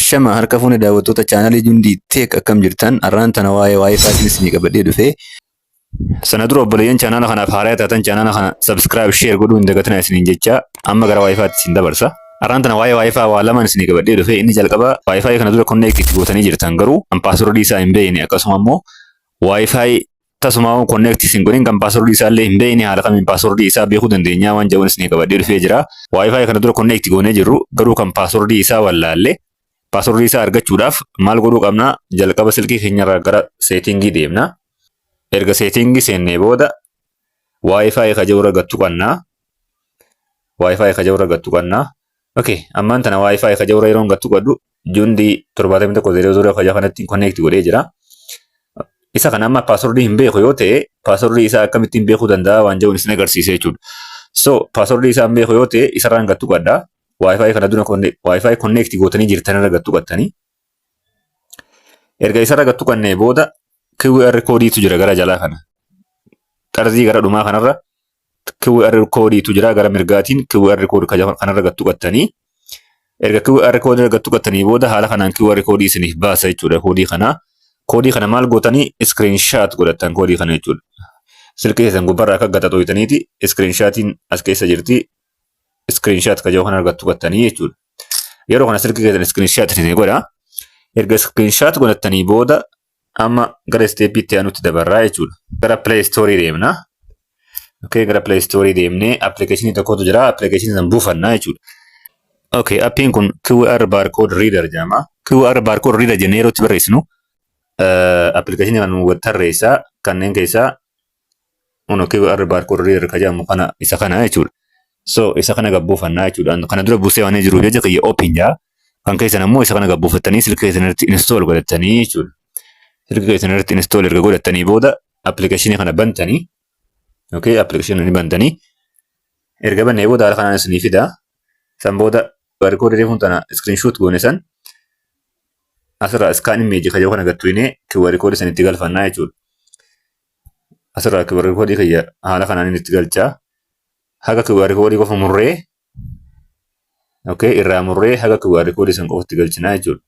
Ashama harka fuune daawwattoota chaanalii Jundi teek akkam jirtan arraan tana waa'ee WiFi isinii qabadhee dhufe. Sana dura obboleeyyan chaanala kanaaf haaraa taatan chaanala kana subscribe share godhuu hin dagatinaa isiniin jecha amma gara WiFi isin dabarsa. Arraan tana waa'ee WiFi waa lamaan isinii qabadhee dhufe. Inni jalqaba WiFi kana dura connect itti gootanii jirtan garuu kan password isaa hin beekne akkasuma immoo WiFi tasuma connect isin godhin kan password isaa illee hin beekne haala kamiin password isaa beekuu dandeenya waan jedhuun isinii qabadhee dhufee jira. WiFi kana dura connect goonee jirru garuu kan password isaa wallaalle password isaa argachuudhaaf maal godhuu qabna? Jalqaba silkii keenyarraa gara settingii deemna. Erga settingii seennee booda WiFi kajeura gattu qabna. WiFi kajeura gattu qabna. Okay, ammaan tana WiFi kajeura yeroon gattu qabdu Jundi 7100 kaja kanatti connect godhee jira. Isa kana amma password hin beeku yoo ta'e password isaa akkamittiin beekuu danda'a waan jedhuun isin agarsiisee jechuudha. So password isaa hin beeku yoo ta'e isarraan gattu qabda. WiFi kana dura WiFi connect gootanii jirtan irra gattu qattanii. Erga isarra gattu qannee booda QR koodiitu jira gara jalaa kana. Qarzii gara dhumaa kanarra QR koodiitu jira gara mirgaatiin QR koodii kanarra gattu qattanii. Erga QR koodii gattu qattanii booda haala kanaan QR koodii isiniif baasa jechuudha. Koodii kana maal gootanii screenshot godhattan koodii kana jechuudha. Silkii keessan gubbarraa akka gataxooytaniiti screenshotiin as keessa jirti. Screenshot kajeeu kana argattu qattanii jechuudha. Yeroo kana silkii keessan screenshot isin godha. Erga screenshot godhattanii booda amma gara step itti aanutti dabarraa jechuudha. Gara Play Store deemna. Okay, gara Play Store deemnee application tokkotu jira. Application san buufannaa jechuudha. Okay, appiin kun QR barcode reader jedhama. QR barcode reader jennee yeroo itti barreessinu application kan nu tarreessaa kanneen keessaa QR barcode reader kajamu kana isa kana jechuudha. So isa kana gabbuufannaa jechuudha. Kana dura buusee waan jiru jecha kiyya open jaa. Kan keessan ammoo isa kana gabbuufattanii silkii keessan irratti install godhattanii jechuudha. Silkii keessan irratti install erga godhattanii booda application kana bantanii. Okay, application ni bantanii. Erga bannee booda haala kanaan isinii fida. San booda barcode reefuun tana screenshot goone san asirraa scan image kajeeu kana gattuine QR code san itti galfannaa jechuudha. Asirraa QR code kiyya haala kanaan itti galchaa. Haga QR code qofa murree irraa murree haga QR code san qofatti galchinaa jechuudha.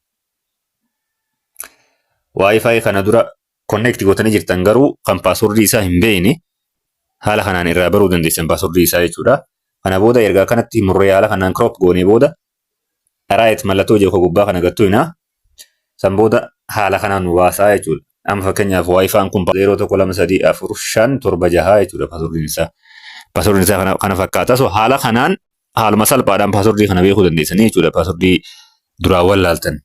WiFi kana dura connect gootanii jirtan garuu kan password isaa hin beekne haala kanaan irraa baruu dandeessan password isaa jechuudha. Kana booda erga kanatti murree haala kanaan crop goonee booda right mallattoo jee gubbaa kana gattuina. San booda haala kanaan nu baasaa jechuudha. Amma fakkeenyaaf WiFi kun 0123456 jechuudha password isaa. Password isaa kana fakkaata. So haala kanaan haaluma salphaadhaan password kana beekuu dandeessanii jechuudha. Password duraa wallaaltan.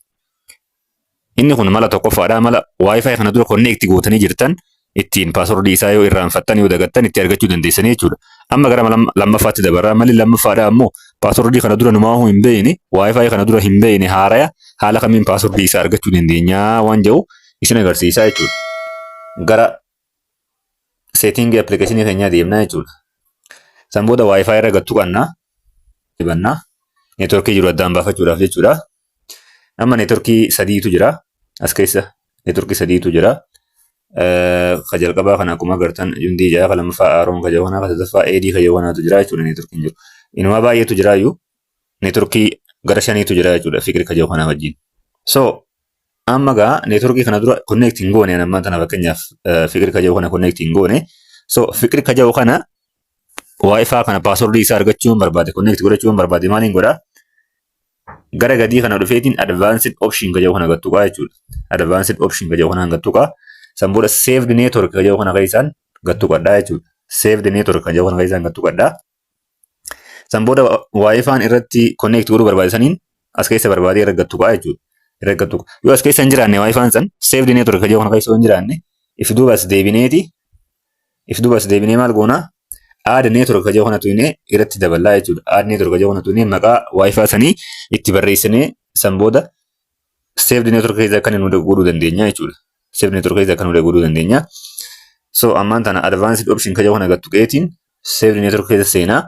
Inni kun mala tokkoffaadha. Mala WiFi kana dura connect gootanii jirtan ittiin password isaa yoo irraanfattan yoo dagattan itti argachuu dandeessanii jechuudha. Amma gara lammaffaatti dabarraa. Malli lammaffaadha ammoo password kana dura numaahuu hin beekne WiFi kana dura hin beekne haaraya haala kamiin password isaa argachuu dandeenya waan jedhu isin agarsiisaa jechuudha. Gara setting application keenyaa deemnaa jechuudha. San booda WiFi irra gattu qabna. Dibannaa. Networkii jiru addaan baafachuudhaaf jechuudha. Amma networkii sadiitu jira. As keessa networkii sadiitu jira. Ka jalqabaa kana akkuma agartan Jundi jaa ka lammaffaa Aaroon ka jawanaa ka sadaffaa AD ka jawanaatu jira jechuudha networkiin jiru. Inuma baay'eetu jira iyyuu. Networkii gara shaniitu jira jechuudha fikri ka jawanaa wajjin. So amma gaa networkii kana dura connect hin goone amma tana fakkeenyaaf fikri ka jawanaa connect hin goone. So fikri ka jawanaa WiFi kana password isaa argachuun barbaade connect godhachuun barbaade maaliin godha? Gara gadii kana dhufeetiin advanced option kajeeu kana gattuqaa jechuudha. Advanced option kajeeu kana gattuqaa. San booda saved network kajeeu kana keessaan gattuqadhaa jechuudha. Saved network kajeeu kana keessaan gattuqadhaa. San booda WiFi irratti connect godhuu barbaadaniin as keessa barbaadee irra gattuqaa jechuudha. Irra gattuqa. Yoo as keessa hin jiraanne WiFi san saved network kajeeu kana keessa hin jiraanne if duubas deebinee maal goona? Add network kajeeu kana tuyne irratti daballaa jechuudha. Add network kajeeu kana tuyne maqaa WiFi sanii itti barreessinee san booda saved network keessa kan nu godhuu dandeenya jechuudha. Saved network keessa kan nu godhuu dandeenya. So ammaan tana advanced option kajeeu kana gattuqeetiin saved network keessa seenaa.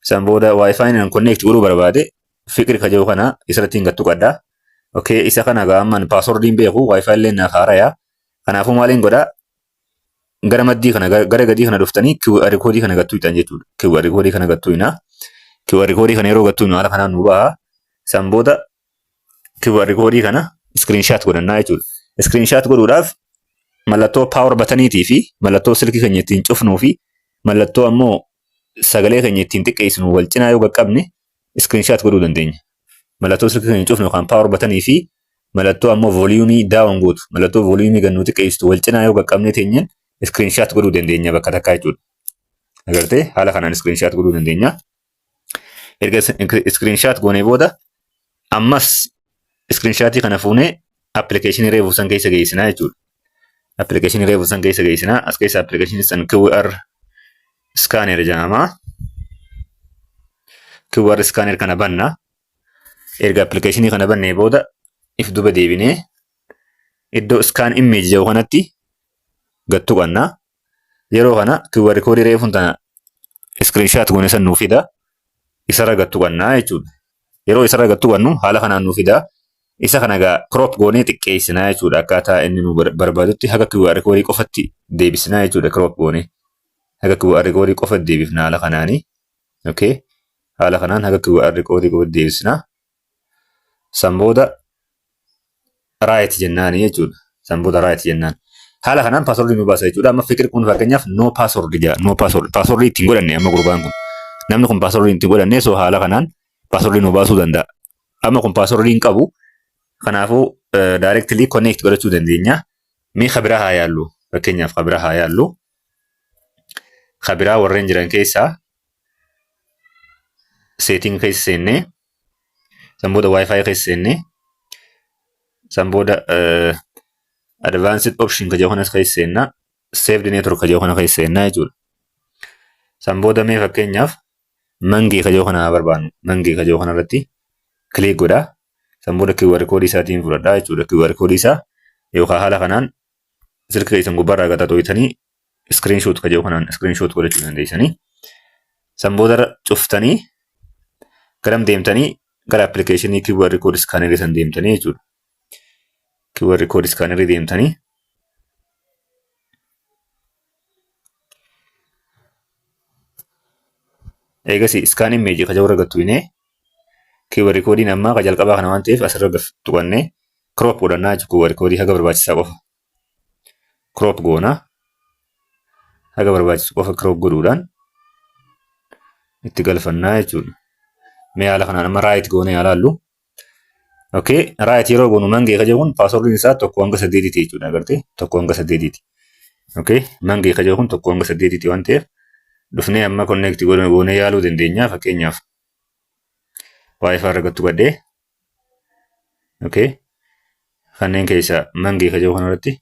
San booda WiFi nan connect godhuu barbaade fikri kajeeu kana isarratti gattuqadhaa. Okay, isa kana gaamman password hin beeku WiFi illee naaf haaraya. Kanaafuu maaliin godhaa? Gara maddii kana gara gadii kana dhuftanii QR koodii kana gattuutan jechuudha. QR koodii kana gattuina. QR koodii kana yeroo gattuinu haala kanaan nu baha. San booda QR koodii kana screenshot godhannaa jechuudha. Screenshot godhuudhaaf mallattoo power buttonii fi mallattoo silkii keenya ittiin cufnuu fi mallattoo ammoo sagalee keenya ittiin xiqqeessinu wal cinaa yoo qaqqabne screenshot godhuu dandeenya. Mallattoo silkii keenya cufnu kan power buttonii fi mallattoo ammoo volume down gootu mallattoo volume gannuu xiqqeessitu wal cinaa yoo qaqqabne teenyeen screenshot godhuu dandeenya bakka takkaa jechuudha. Agartee haala kanaan screenshot godhuu dandeenya. Erga screenshot goonee booda ammas screenshotii kana fuunee application reefu san keessa geessinaa jechuudha. Application reefu san keessa geessinaa as keessa application san QR scanner jedhama. QR scanner kana banna. Erga application kana bannee booda if duba deebinee iddoo scan image jedhu kanatti gattu qabna. Yeroo kana QR koodii reefuun tana screenshot goone san nuuf fida. Isarra gattu qabna jechuudha. Yeroo isarra gattu qabnu haala kanaan nuuf fida. Isa kana gaa crop goonee xiqqeessinaa jechuudha. Akkaataa inni nu barbaadutti haga QR koodii qofatti deebisnaa jechuudha. Crop goonee haga QR koodii qofatti deebifna haala kanaani. Okay. Haala kanaan haga QR koodii qofatti deebisnaa. San booda right jennaani jechuudha. San booda right jennaan. Haala kanaan password nu baasa jechuudha. Amma fikir kun fakkeenyaaf no password jedha. No password. Password ittiin godhanne amma gurbaan kun. Namni kun password ittiin godhanne so haala kanaan password nu baasuu danda'a. Amma kun password hin qabu. Kanaafuu directly connect godhachuu dandeenya. Mee khabiraa haa yaallu. Fakkeenyaaf khabiraa haa yaallu. Khabiraa warreen jiran keessaa setting keessa seennee san booda wifi keessa seennee san booda advanced option ka jedhu kanas keessa seennaa saved network ka jedhu kana keessa seennaa jechuudha. San booda mee fakkeenyaaf mangee ka jedhu kana barbaannu mangee ka jedhu kana irratti click godhaa. San booda QR koodii isaatiin fudhadhaa jechuudha. QR koodii isaa yookaan haala kanaan silka keessan gubbaarraa gata tooyitanii screenshot ka jedhu kanaan screenshot godhachuu dandeessanii. San booda cuftanii garam deemtanii gara applicationii QR koodii scanner san deemtanii jechuudha. QR koodii scanner deemtanii eegasi scan image ka jedhu irra gattuinee QR koodiin ammaa ka jalqabaa kana waan ta'eef asirra tuqannee crop godhannaa jechuudha. QR koodii haga barbaachisaa qofa crop goona. Haga barbaachisu qofa crop godhuudhaan itti galfannaa jechuudha. Mee haala kanaan amma right goonee ilaallu. Okay, right yeroo goonu mangee ka jedhuun passwordin isaa 1-8 jechuudha. Agartee 1-8. Okay, mangee ka jedhuun 1-8 waan ta'eef dhufnee amma connect goonee yaaluu dandeenya. Fakkeenyaaf wifi irra gattu gadhee. Okay, kanneen keessa mangee ka jedhu kanarratti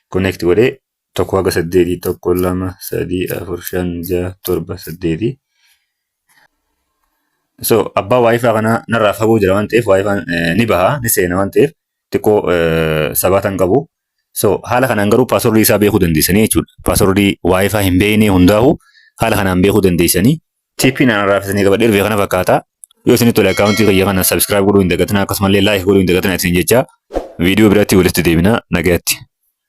connect godhee 1-8 1 2 3 4 5 6 7 8. So abbaa wifi kana narraa fagoo jira waan ta'eef wifi ni baha ni seena waan ta'eef xiqqoo sabaatan qabu. So haala kanaan garuu passwordii isaa beekuu dandeessanii jechuudha. Passwordii wifi hin beekne hundaahu haala kanaan beekuu dandeessanii. TP narraa fitanii qabadheeru beekana fakkaata. Yoo isin tole akaawuntii kiyya kana subscribe godhuu hin dagatinaa akkasumallee like godhuu hin dagatinaa isin jecha viidiyoo biraatti walitti deebina nagaatti.